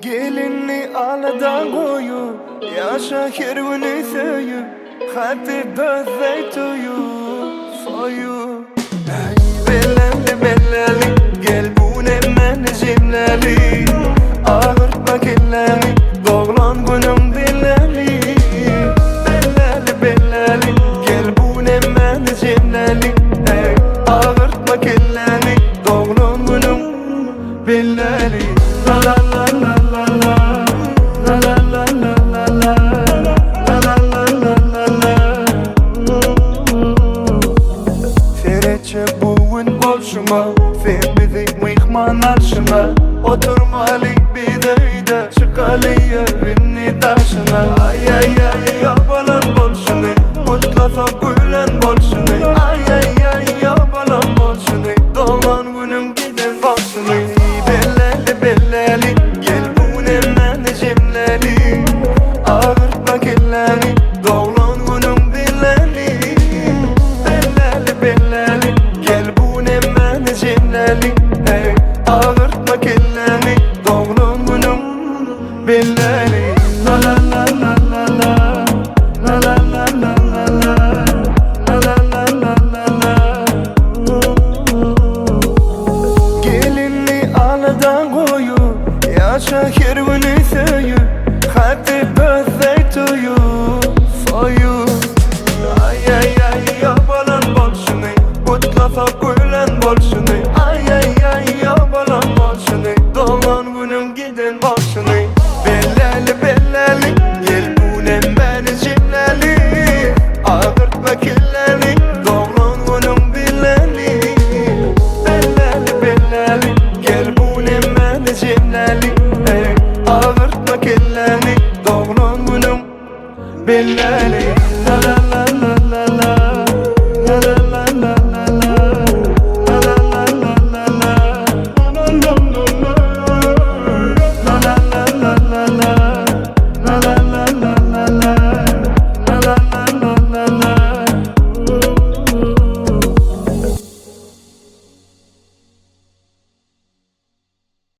Gelinni aladan koyu, yaşa kirvini söyü, happy birthday to you, for you. Belali belali, gel bu ne menecimlali, ağırtma kellani, doğulan günüm belali. Belali belali, gel bu ne menecimlali, ağırtma kellani, doğulan günüm belali. La la la la la la, la la la la la la, la la la la la la. Fereçe bugün bolşuma, sen bizi mihman arşına, oturmalı bir döyde, çıkalı evini taşına. Ay ay ay yabalan bolşunu, mutlaka gülen bolşunu. Ay ay ay yabalan bolşunu, doğan günüm giden bolşunu. Belali belali, gel bu ne menecimlali, ağırtma kellani, doğulan günüm belali. Belali belali, gel bu ne menecimlali, ağırtma kellani, doğulan günüm belali. La la la la la la, la la la la la la, la la la la la la. Gelinni aladan koyu, yaşa kirvini söyü, happy birthday to you, for you. Ay ay ay yabalan bolşunu, mutlaka gülen bolşunu. Ay ay ay yabalan bolşunu, doğan günüm giden bolşunu. Belali belali, gel bu ne menecimlali, ağırtma kellani, doğan günüm belali. Belali belali, gel bu ne menecimlali, ağırtma kellani, doğan günüm belali. La la